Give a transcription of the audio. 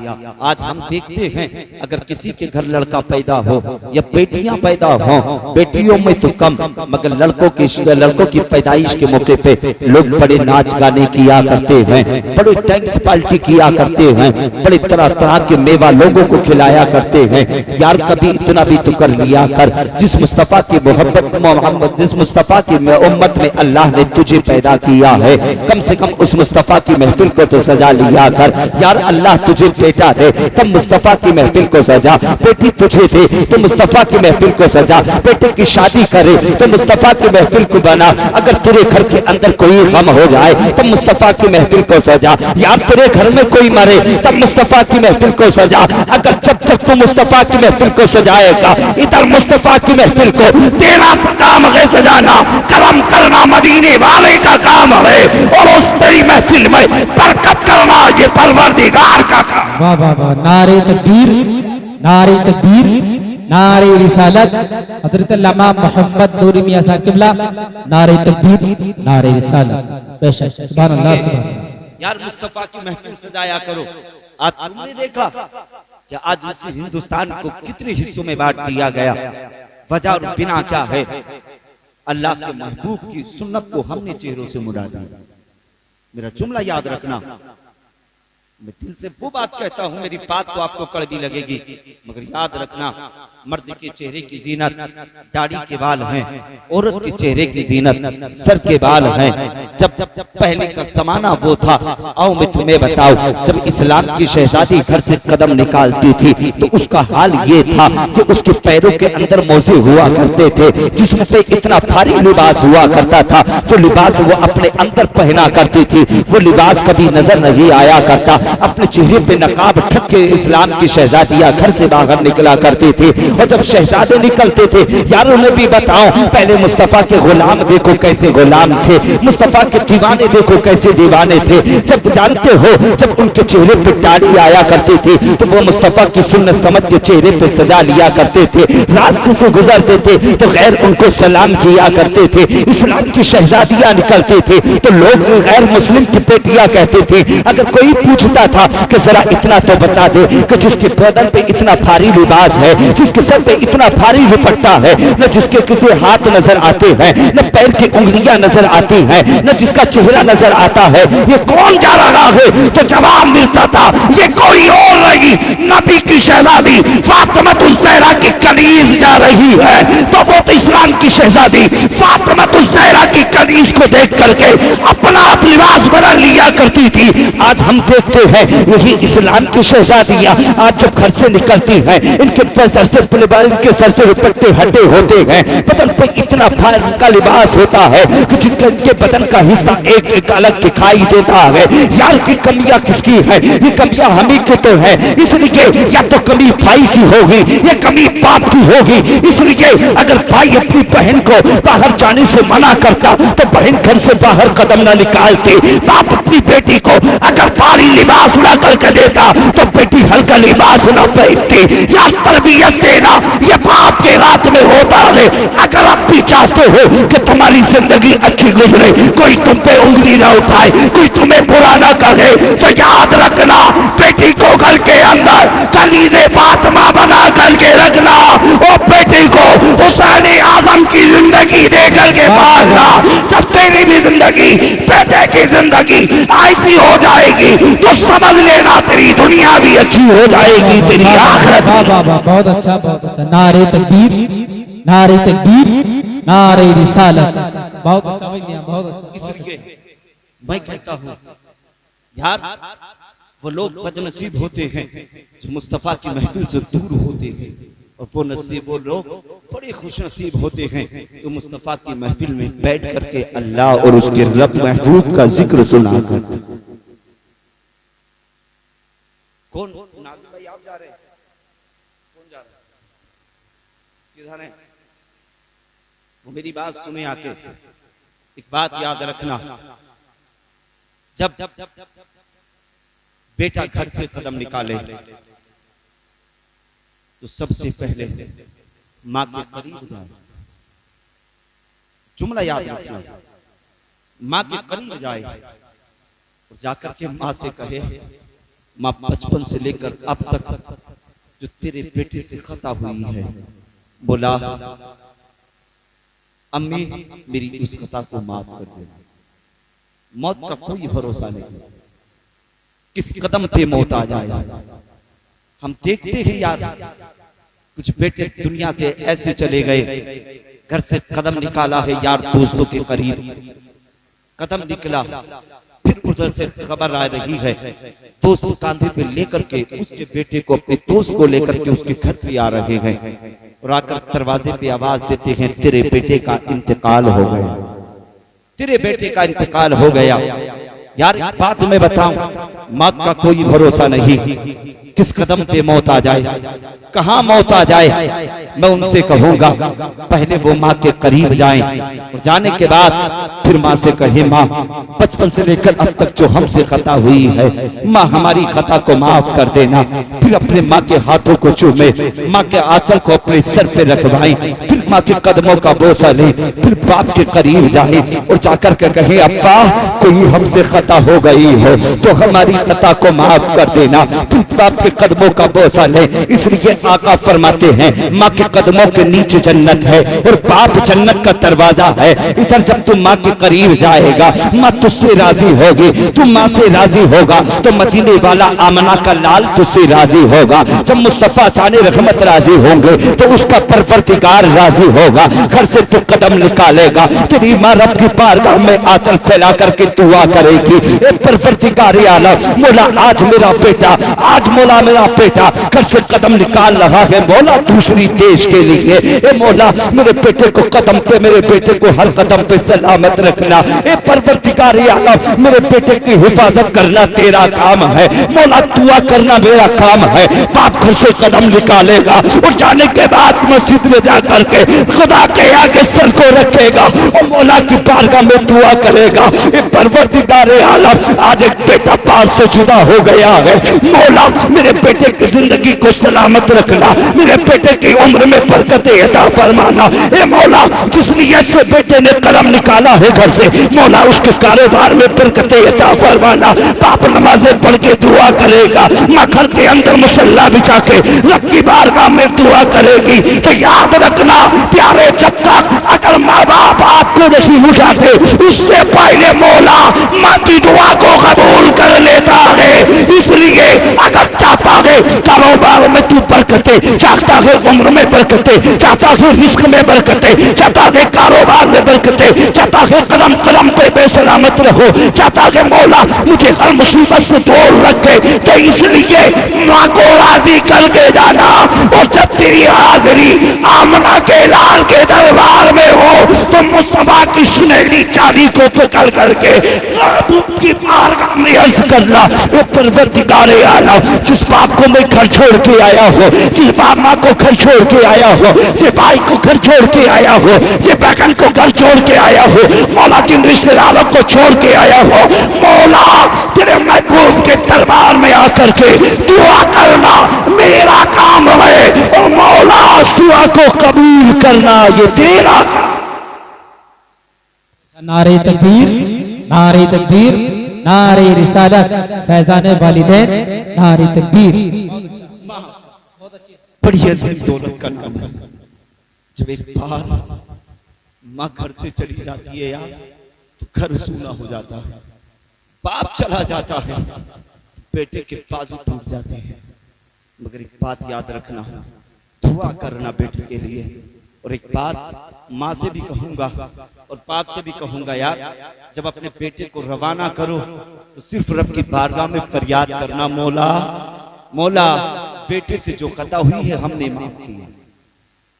आज हम देखते हैं अगर किसी के घर लड़का पैदा हो या बेटियां पैदा हो, बेटियों में तो कम, मगर लड़कों की पैदाइश के मौके पे लोग बड़े नाच गाने किया करते हैं, बड़े टैक्स पार्टी किया करते हैं, बड़े तरह तरह के मेवा लोगों को खिलाया करते हैं। यार कभी इतना भी तो कर लिया कर, जिस मुस्तफा की मोहब्बत मोहम्मद, जिस मुस्तफा की उम्मत में अल्लाह ने तुझे पैदा किया है, कम से कम उस मुस्तफा की महफिल को तो सजा लिया कर। यार अल्लाह तुझे बेटा दे तो मुस्तफा की महफिल को सजा, बेटी तुझे दे तो मुस्तफा की महफिल को सजा, बेटे की शादी करे तो मुस्तफा की महफिल को बना। अगर तेरे घर के अंदर कोई गम हो जाए तो मुस्तफा की महफिल को सजा। यार तेरे घर में कोई मरे तब मुस्तफा की महफिल को सजा। अगर जब जब तू मुस्तफा की महफिल को सजाएगा, इधर मुस्तफा की महफिल को तेरा काम है सजाना, करम करना मदीने वाले का काम है, और उस तेरी महफिल में बरकत करना ये परवरदिगार का काम। वाह वाह वाह, नारे तकबीर, नारे तकबीर, नारे रिसालत, हजरत अल्लामा मोहम्मद नूरी मियां साहब किबला, नारे तकबीर, नारे रिसालत, बेशक सुभान अल्लाह सुभान अल्लाह। यार मुस्तफा की महफिल सजाया करो। आज तुमने देखा कि आज इस हिंदुस्तान को कितने हिस्सों में बांट दिया गया, वजह और बिना क्या है? अल्लाह के महबूब की सुन्नत को हमने चेहरों से मुड़ा दिया। मेरा जुमला याद रखना, मैं दिल से वो बात कहता हूँ, मेरी बात तो आपको कड़वी लगेगी, मगर याद रखना, मर्द के चेहरे की जीनत दाढ़ी के बाल हैं, औरत के चेहरे की जीनत सर के बाल हैं। जब जब पहले का जमाना वो था, आओ मैं तुम्हें बताऊं, जब इस्लाम की शहजादी घर से कदम निकालती थी तो उसका हाल ये था कि उसके पैरों के अंदर मोजे हुआ करते थे, जिसमें से इतना भारी लिबास हुआ करता था, जो लिबास वो अपने अंदर पहना करती थी वो लिबास कभी नजर नहीं आया करता। अपने चेहरे पे नकाब ढक के इस्लाम की शहजादियां घर से बाहर निकला करती थी, और जब शहजादे निकलते थे, यार उन्हें भी बताओ, पहले मुस्तफा के गुलाम देखो कैसे गुलाम थे, मुस्तफा के दीवाने देखो कैसे दीवाने थे। जब जानते हो, जब उनके चेहरे पे दाढ़ी आया करती थी तो वो मुस्तफा की सुन्नत समझ के चेहरे पे सजा लिया करते थे। रास्ते से गुजरते थे तो गैर उनको सलाम किया करते थे। इस्लाम की शहजादियां निकलते थे तो लोग गैर मुस्लिम की बेटियां कहते थे। अगर कोई पूछता था कि जरा इतना तो बता दे कि जिसके बदन पे इतना भारी लिबास है, जिसके सर पे इतना भारी दुपट्टा है, न जिसके किसी हाथ नजर आते हैं, न पैर की उंगलियां नजर आती हैं, न जिसका चेहरा नजर आता है, ये कौन जा रहा है? तो जवाब मिलता था ये कोई और नहीं, नबी की शहजादी फातिमातुल ज़हरा की कनीज जा रही है। तो वो तो इस्लाम की शहजादी फातिमातुल ज़हरा की कनीज को देख करके अपना लिबास बदल लिया करती थी। आज हम देखते हैं यही इस्लाम की शहजादियां आज जब घर से निकलती हैं, इनके सर से इनके सर से दुपट्टे हटे होते हैं, बदन पे इतना भारी का लिबास होता है कि इनके बदन का हिस्सा एक एक अलग दिखाई देता है। यार की कमियां किसकी है? ये कमियां हम ही की तो है, इसलिए या तो कमी भाई की होगी या कमी बाप की होगी। इसलिए अगर भाई अपनी बहन को बाहर जाने से मना करता तो बहन घर से बाहर कदम न निकालती। बाप अपनी बेटी को अगर भारी लिबास ना करके देता तो बेटी हल्का लिबास ना पहनती। या तरबियत देना ये बाप के रात में होता है। अगर आप भी चाहते हो कि तुम्हारी जिंदगी अच्छी गुजरे, कोई तुम पे उंगली ना उठाए, कोई तुम्हें बुरा ना करे, तो याद रखना बेटी को घर के अंदर कलीदे फातिमा बना करके रखना। और बेटी को हुसैन आजम की जिंदगी दे करके पालना। जब तेरी भी जिंदगी बेटे की जिंदगी ऐसी हो जाएगी तो समझ लेना तेरी दुनिया भी अच्छी हो जाएगी, तेरी आखिरत। बहुत अच्छा, बहुत अच्छा। नारे तकबीर, नारे तकबीर, नारे रिसालत, बहुत अच्छा भैया, बहुत अच्छा। इसलिए मैं कहता हूँ यार वो लोग बदनसीब होते हैं जो मुस्तफा की महफिल से दूर होते हैं, और वो लोग बड़े खुशनसीब होते हैं जो मुस्तफा की महफिल में बैठ करके अल्लाह और उसके रब महबूब का जिक्र सुना करते। कौन नाज़िम भाई आप जा रहे हैं? कौन जा रहा है? किधर है? वो मेरी बात सुने आके, एक बात याद रखना, जब बेटा घर से कदम निकाले तो सबसे पहले माँ के करीब जाए। जुमला याद रखना, माँ के करीब जाए और जाकर के माँ से कहे माँ बचपन से लेकर अब तक जो तेरे बेटे से खता हुई है, बोला अम्मी मेरी उस खता को माफ कर दे। मौत का कोई भरोसा नहीं, किस कदम पे मौत आ जाए। हम देखते हैं यार, कुछ बेटे दुनिया से ऐसे चले गए, घर से कदम निकाला है यार दोस्तों के करीब, कदम निकला, फिर उधर से खबर आ रही है दोस्त कांधे पे लेकर के उसके बेटे को, अपने दोस्त को लेकर के उसके घर पे आ रहे हैं और आकर दरवाजे पे आवाज देते हैं तेरे बेटे का इंतकाल हो गया, तेरे बेटे का इंतकाल हो गया। यार बात मैं बताऊं, मौत का कोई भरोसा नहीं, किस कदम पे मौत आ जाए, कहां मौत आ जाए। मैं उनसे कहूंगा पहले वो माँ के करीब जाएं और जाने के बाद फिर माँ से कहे माँ बचपन से लेकर अब तक जो हमसे खता हुई है, माँ हमारी खता को माफ कर देना। फिर अपने माँ के हाथों को चूमे, माँ के आंचल को अपने सर पे रखवाएं, फिर माँ के कदमों का बोसा ले, फिर बाप के करीब जाए और जाकर के कहे अब्बा कोई हमसे खता हो गई हो तो हमारी खता को माफ कर देना। फिर बाप के कदमों का बोसा ले। इसलिए आका फरमाते हैं माँ के कदमों के नीचे जन्नत है और बाप जन्नत का दरवाजा है। इधर जब तुम माँ के करीब जाएगा, माँ तुझसे राजी होगी, तुम माँ से राजी होगा तो मदीने वाला आमना का लाल तुझसे राजी होगा। जब मुस्तफा चाने रहमत राजी होंगे तो उसका परवरदिगार राजी होगा। घर से तू कदम निकालेगा, तेरी माँ रब की बारगाह में आंचल फैला करके दुआ करेगी, ए परवरदिगार आलम मौला आज मेरा बेटा, आज मौला मेरा बेटा घर से कदम निकाल रहा है मौला दूसरी देश के लिए। ए मौला मेरे बेटे को कदम पे, मेरे बेटे को हर कदम पे सलामत रखना। ए परवरदिगार आलम मेरे बेटे की हिफाजत करना तेरा काम है मौला, दुआ करना मेरा काम है। बाप घर से कदम निकालेगा और जाने के बाद मस्जिद में जाकर के खुदा के आगे सर को रखेगा और मौला की बारगाह में दुआ करेगा। ए परवरदिगार आलम आज एक बेटा पाप से जुदा हो गया है मौला, मेरे बेटे की जिंदगी को सलामत रखना, मेरे बेटे की उम्र में बरकत अता फरमाना। ए मौला जिस नियत से बेटे ने कदम निकाला है घर से मौला उसके कारोबार में बरकत अता फरमाना। बाप नमाजें पढ़ के दुआ करेगा, माँ घर के अंदर मुसल्ला बिछा के रब की बारगाह में दुआ करेगी। तो याद रखना प्यारे, जब तक अगर माँ बाप आपको नहीं उठाते उससे पहले मौला माँ की दुआ को कबूल कर लेता है। इसलिए अगर चाहता है कारोबार में तू बरकते, चाहता है उम्र में बरकते, चाहता है रिस्क में बरकते, चाहता है कारोबार में बरकते, चाहता है कदम कदम पे बेसलामत रहो, चाहता है मौला मुझे हर मुसीबत से दूर रखे, तो इसलिए माँ को राजी करके जाना। और जब तेरी हाजिरी आमना के लाल के दरबार में हो तो मुस्तफा की सुनहरी चाबी को पकड़ करके की बारगाह में अर्ज करना, वो परवरदिगार आलम जिस बाप को मैं घर छोड़ के आया हो, जिस बाप माँ को घर छोड़ के आया हो, जिस भाई को घर छोड़ के आया हो, जिस बहन को घर छोड़ के आया हो मौला, जिन रिश्तेदारों को छोड़ के आया हो मौला, तेरे महबूब के दरबार में आकर के दुआ करना मेरा काम है और मौला दुआ को कबूल करना ये तेरा काम। नारे तकबीर, नारे तकबीर, नारे रिसालत, फैजान वालिदैन, नारे तकबीर। बड़ी अजीम दौलत का नाम है। जब एक बार माँ घर से चली जाती है यार तो घर सूना हो जाता है, बाप चला जाता है, बेटे के बाजू टूट जाते हैं। मगर एक बात याद रखना, दुआ करना बेटे के लिए। और एक बात माँ से भी कहूंगा और बाप से भी कहूंगा यार, जब अपने बेटे को रवाना करो तो सिर्फ रब की बारगाह में फरियाद करना, मौला मौला बेटे से जो खता हुई है हमने माफ की है।